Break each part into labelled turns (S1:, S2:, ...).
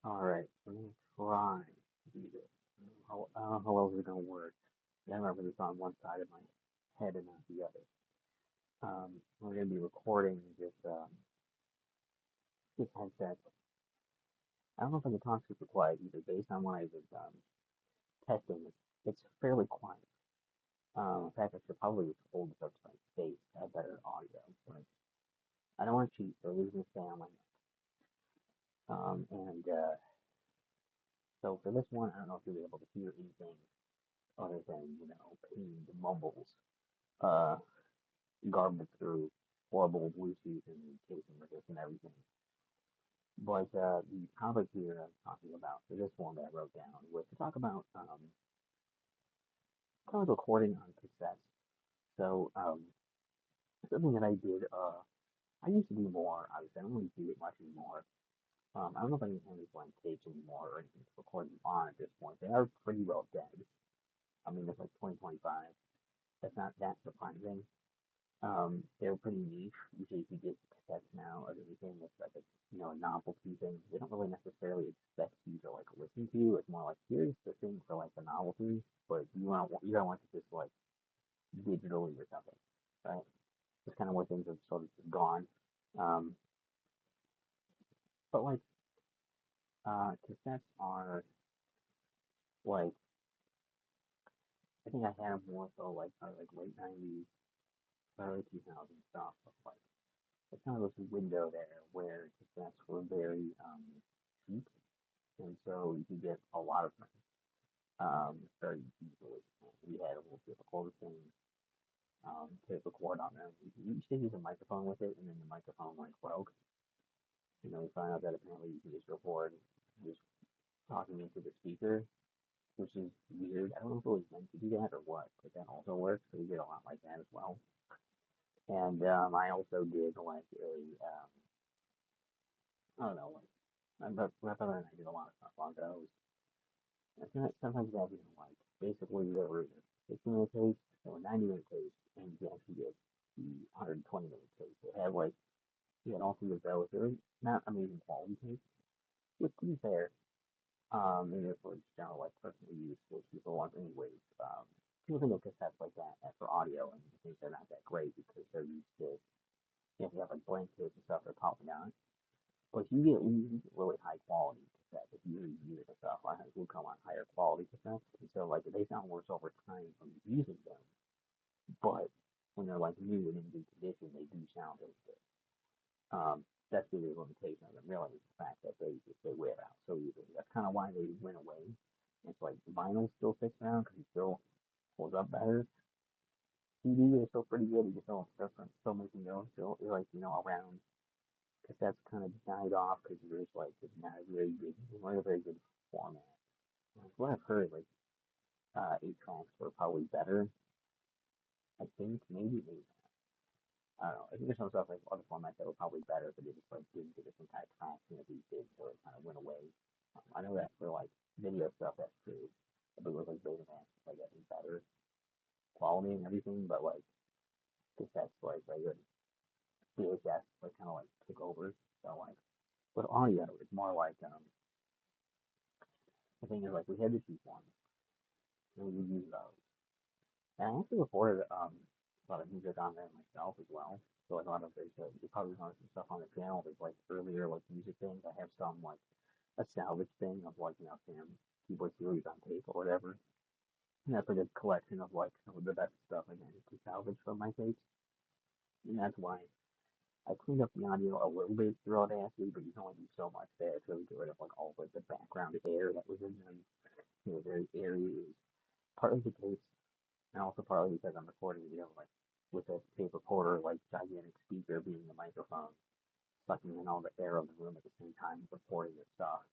S1: Alright, I'm gonna try to do this. How well is it gonna work? I remember this on one side of my head and not the other. We're gonna be recording this headset. I don't know if I can talk super quiet either. Based on what I was testing, it's fairly quiet. In fact, I should probably just hold this up to my face to have better audio. But I don't want to cheat, so this is gonna stay on my neck. And so for this one, I don't know if you'll be able to hear anything other than pained mumbles. Uh, Garbled through horrible Bluetooth and casing with this and everything. But the topic here I'm talking about for this one that I wrote down was to talk about kind of recording on cassettes. So something that I did, I used to do more. Obviously, I don't really do it much anymore. I don't know if I can handle blank tapes anymore or anything to record them on at this point. They are pretty well dead. I mean, it's like 2025. That's not that surprising. They're pretty niche. Usually, if you get cassettes now or anything that's like a novelty thing, they don't really necessarily expect you to like listen to. It's more like here's the thing for like the novelty, but you don't want to just like digitally or something, right? It's kind of where things have sort of just gone. Um, but like cassettes are like I think I had them more so like probably like late '90s, early 2000s stuff. Of like it's kind of this window there where cassettes were very cheap and so you could get a lot of them very easily. We had a little difficult thing to record on them. You used to use a microphone with it, and then the microphone like broke. We found out that apparently you can just record just talking into the speaker, which is weird. I don't know if it was meant to do that or what, but that also works. So we did a lot like that as well. And I also did like I don't know, like my brother and I did a lot of stuff on those. Sometimes you have, like basically there were 60-minute tapes, there were 90-minute tapes, and you can actually get the 120-minute tapes. They had like, you had all three of those. They were not amazing quality tapes, which to be fair, maybe it's for general like personal use, which people want anyways. People think of cassettes like that for audio, and you think they're not that great because they're used to, you have like blank tapes and stuff they're popping out. But you get really high quality cassettes. If you reuse the stuff, I think will come on higher quality cassettes. And so like they sound worse over time from using them. But when they're like new and in good condition, they do sound really good. That's the limitation of them really is the fact that they wear out so easily. That's kind of why they went away. It's like vinyl still sticks around because it still holds up better. CD is still pretty good. You can still making those still like around cassettes kind of died off because there's like it's not a very good, not a very good format. Like what I've heard, like 8 tracks were probably better. I think maybe I don't know. I think there's some stuff like other formats that were probably better, but they just like didn't get different kind of tracks these days, so it kind of went away. I know that for like video stuff, that's true. If it was like Betamax, like I think better quality and everything, but like cassettes like regular VHS like kind of like took over. So like with audio, it's more like the thing is like we had the cheap ones and we would use those. And I actually recorded a lot of music on there myself as well. So like a lot of there's you probably noticed some stuff on the channel. There's like earlier like music things. I have some like a salvage thing of like Sam keyboard series on tape or whatever. And that's like a collection of like some of the best stuff again to salvage from my tapes. And that's why I cleaned up the audio a little bit through Audacity, but you can only do so much there to really get rid of like all like the background air that was in them. Very airy. Partly the case and also partly because I'm recording, like with a tape recorder, like gigantic speaker being the microphone, sucking in all the air of the room at the same time recording your stuff.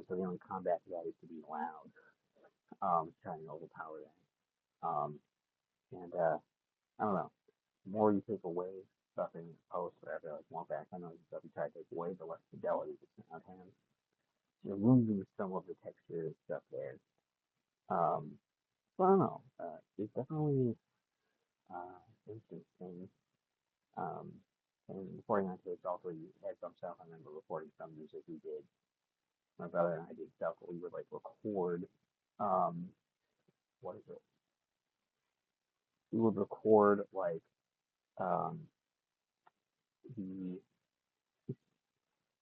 S1: So the only combat to that is to be loud, trying to overpower that. Um, and I don't know, the more you take away stuff in post, whatever, like more back, I know stuff you try to take away, the less fidelity the sound has. You're losing some of the texture and stuff there. Um, so I don't know. It's definitely interesting. Um, and recording on tapes also you had some stuff. I remember recording some music we did my brother and I did stuff where we would like record, um, what is it? We would record like um, the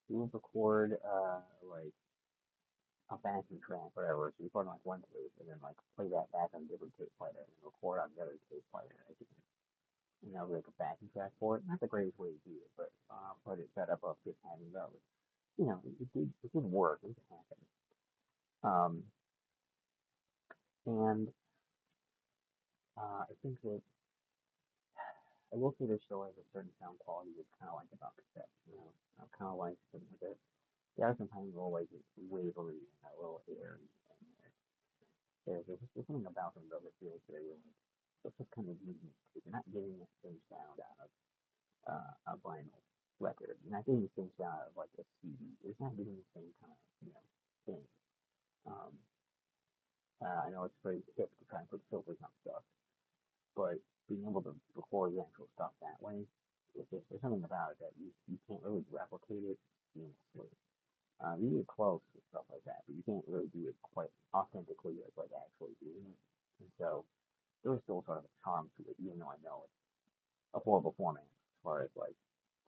S1: we would record like a backing track, whatever. So we record on like one tape and then like play that back on a different tape player and record on the other tape player. And that was like a backing track for it. Not the greatest way to do it, but it set up a good having those. You know, it did work. It happened. Um, and I think that I will say there's still like a certain sound quality that's kind of like about cassette. You know, kind of like something like that. They are sometimes a little like wavery and a little airy. And there's something about them though that feels very like it's just kind of unique. You're not getting the same sound out of a vinyl record. You're not getting the same sound out of like a CD. It's not getting the same kind of thing. Um, I know it's very hip to try and put filters on stuff, but being able to record the actual stuff that way, there's something about it that you can't really replicate it seamlessly. You get close with stuff like that, but you can't really do it quite authentically as like actually doing it. And so there was still sort of a charm to it, even though I know it's a horrible format as far as like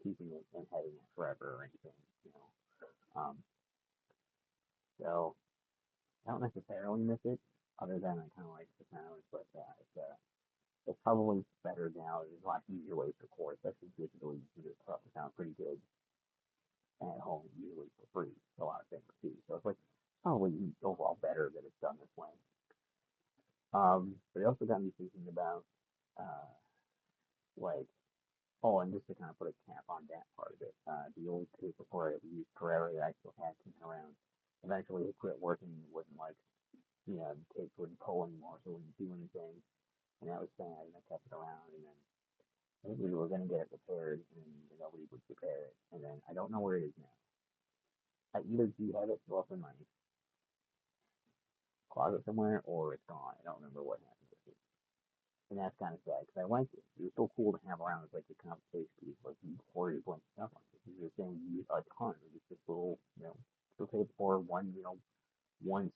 S1: keeping it and having it forever or anything, you know. Um, so I don't necessarily miss it, other than I kind of like the sound, but it's probably better now. There's a lot easier ways to record, especially digitally. You can do stuff that sounds pretty good at home, usually for free. A lot of things too. So it's like probably overall better that it's done this way. But it also got me thinking about uh, like and just to kind of put a cap on that part of it, the old tape recorder that we used forever that I still had sitting around. Eventually it quit working. It wouldn't like the tape wouldn't pull anymore, so it wouldn't do anything. And that was sad. And I kept it around, and then I think we were gonna get it repaired, and nobody would repair it. And then I don't know where it is now. I either do have it still up in my closet somewhere, or it's gone. I don't remember what happened with it. And that's kind of sad because I liked it. It was so cool to have around as like a conversation piece, like you record your blank stuff on it. You're saying you use a ton of just this little, little tape for one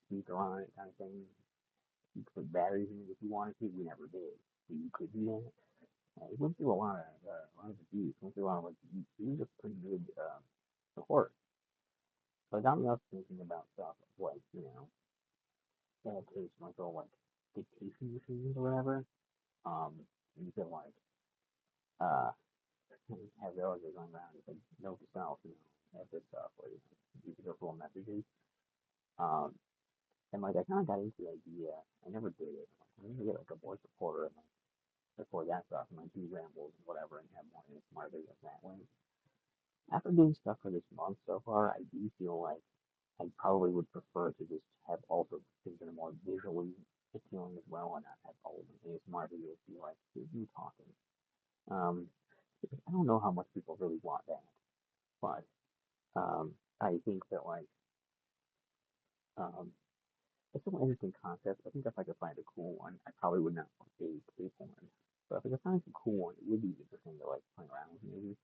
S1: speaker on it kind of thing. You could put batteries in it if you wanted to. We never did. But you could do that. It went through a lot of abuse. Went through a lot of like, it was a pretty good support. So it got me up thinking about stuff like, adaptation, like little like dictation machines or whatever. You could like uh have those that going around and like note to self, have this stuff where you can go full messages. Um, and like I kind of got into the idea. I never did it. I'm gonna get like a voice recorder and like record that stuff and like do rambles and whatever and have more smart videos that way. After doing stuff for this month so far, I do feel like I probably would prefer to just have also things that are more visually appealing as well and not have all of the ASMR videos be like, you talking. Um, I don't know how much people really want that, but I think that like um, it's an interesting concept. I think if I could find a cool one, I probably would not want a tape one. But if I could find some cool one, it would be interesting to like play around with maybe.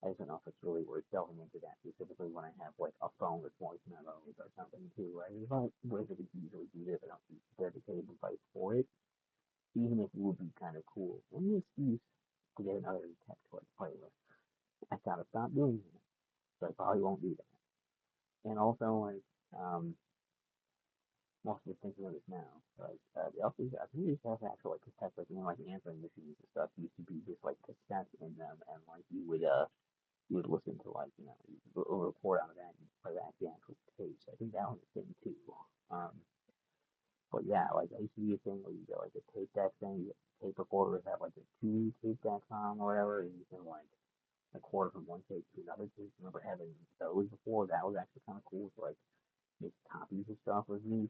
S1: I just don't know if it's really worth delving into that specifically when I have like a phone with voice memos or something too, right? There's a lot of ways I could easily do this. I don't need a dedicated device for it, even if it would be kind of cool. Any excuse to get another tech toy to play with. I gotta stop doing that, so I probably won't do that. And also like I'm also thinking of this now. Like they also I think they used to have actual like cassettes, like like answering machines and stuff used to be just like cassettes in them, and like you would listen to like you would record out of that and play back the actual tapes. I think that was a thing too. Um, but yeah, like I used to be a thing where you get like a tape deck thing, you get tape recorders have like the two tape decks on or whatever, and you can like record from one tape to another tape. I remember having those before. That was actually kind of cool to like make copies of stuff with me.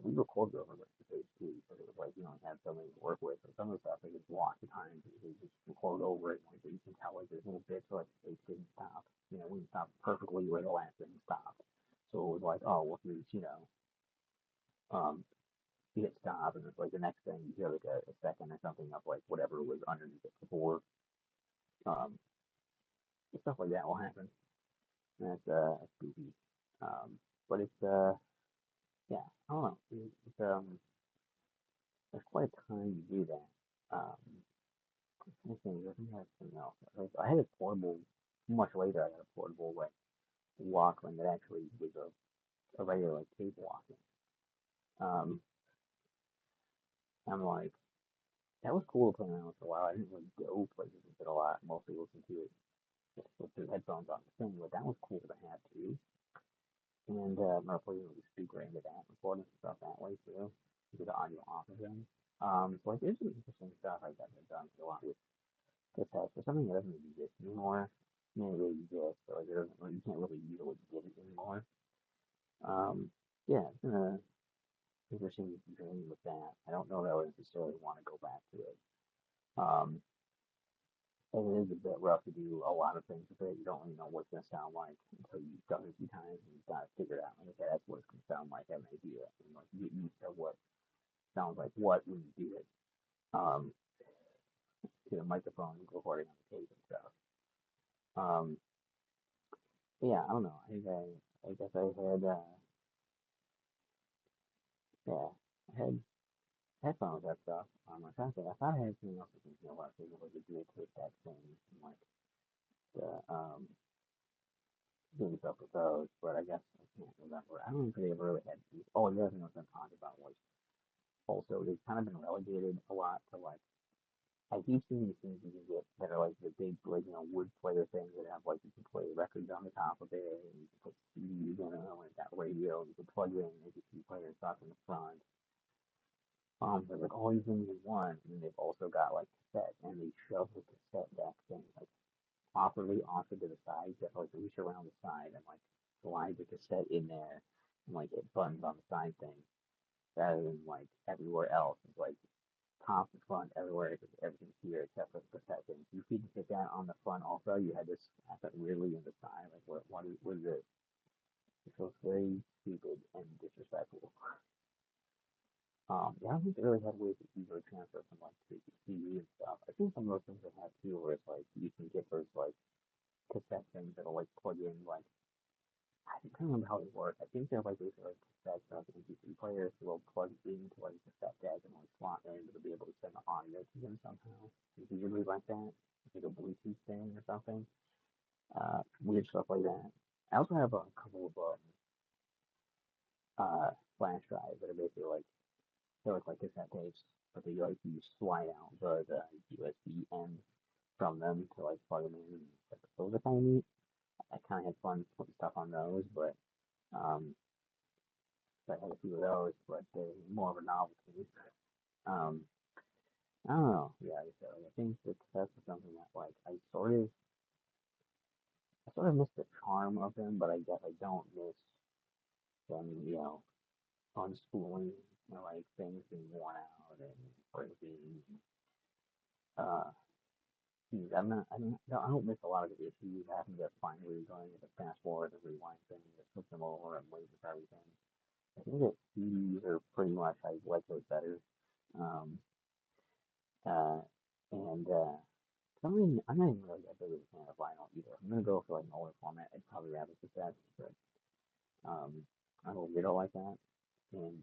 S1: We recorded over like the page too, so it was like have something to work with. And some of the stuff they just lots of times they just record over it, like you can tell like there's little bits where like the tape didn't stop. We didn't stop perfectly where the last thing stopped. So it was like, oh, well, here's um, you hit stop, and it's like the next thing you hear like a second or something of like whatever was underneath it before. Um, Stuff like that will happen. And that's spooky. But it's yeah, I don't know. There's quite a time to do that. I think I think I have something else. Like, I had a portable much later. I had a portable like Walkman that actually was a regular like tape Walkman. Um, I'm like that was cool to play around with for a while. I didn't really go places with it a lot. Mostly listen to it just with the headphones on the thing, but that was cool to have too. And I'm gonna put the speaker into that, recording stuff that way too, get the audio off of them. So like there's some interesting stuff like that I've done a lot with cassettes. For something that doesn't really exist anymore. I mean, it really exists, but like it doesn't, you can't really easily get it anymore. Um, yeah, it's been a interesting journey with that. I don't know that I would necessarily want to go back to it. Um, and it is a bit rough to do a lot of things with it. You don't really know what it's gonna sound like until you've done it a few times and you've got to figure it out. Like, okay, that's what it's gonna sound like. I have an idea, and like you get used to what sounds like what when you do it. Um, to the microphone recording on the tape and stuff. Um, yeah, I don't know. I guess I had yeah, I had headphones and stuff. I thought I thought I had something else to think about. Thinking like a dual tape that thing, and like the doing stuff with those, but I guess I can't remember. I don't think they ever really had these. Oh, the other thing I was gonna talk about was also they've kind of been relegated a lot to like I keep seeing these things you can get that are like the big like wood player things that have like you can play records on the top of it and you can put CDs in them and that radio and you can plug in and you can play your stuff in the front. There's like all these things in one, and then they've also got like cassette, and they shove the cassette deck thing like awkwardly off to the side. You have to like reach around the side and like slide the cassette in there, and like it buttons on the side thing, rather than like everywhere else. It's like top and front everywhere, because everything's here except for the cassette thing. You could get that on the front also. You had this asset weirdly in the side. Like what is it? It feels very stupid and disrespectful. Yeah, I don't think they really had ways to easily transfer from like to CD and stuff. I think some of those things they have too, where it's like you can get those like cassette things that'll like plug in like I can't remember how they work. I think they're like basically like cassettes or like MP3 players that will plug into like a cassette deck and like slot in to be able to send the audio to them somehow. It's usually like that. It's like a Bluetooth thing or something. Weird stuff like that. I also have a couple of flash drives that are basically like they look like cassette tapes, but they like you slide out the USB end from them to like plug them in. Like, those are kind of neat. I kind of had fun putting stuff on those, but um, so I had a few of those, but they're more of a novelty. Um, I don't know. Yeah, like I said, like, I think that that's something that like I sort of miss the charm of them, but I guess I don't miss them, unspooling, like things being worn out and breaking. Uh, I don't miss a lot of the issues having to find where you're going with the fast forward and rewind thing, and flip them over and wait for everything. I think that CDs are pretty much I like those better. Um, uh, and I'm not even really that big of a fan of vinyl either. I'm gonna go for like an older format. I'd probably rather cassette, but um, I'm a little like that, and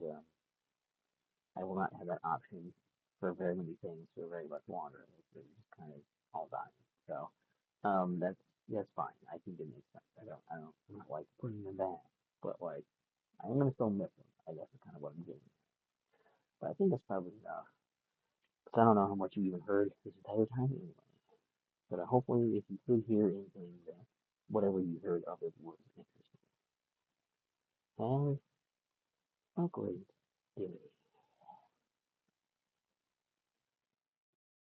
S1: I will not have that option for very many things for very much longer. It's just kind of all dying. So that's fine. I think it makes sense. I'm not like putting them back, but like I'm gonna still miss them. I guess is kind of what I'm getting. But I think that's probably enough. 'Cause I don't know how much you even heard this entire time anyway. But hopefully, if you could hear anything, that whatever you heard of it was interesting. Have a great day.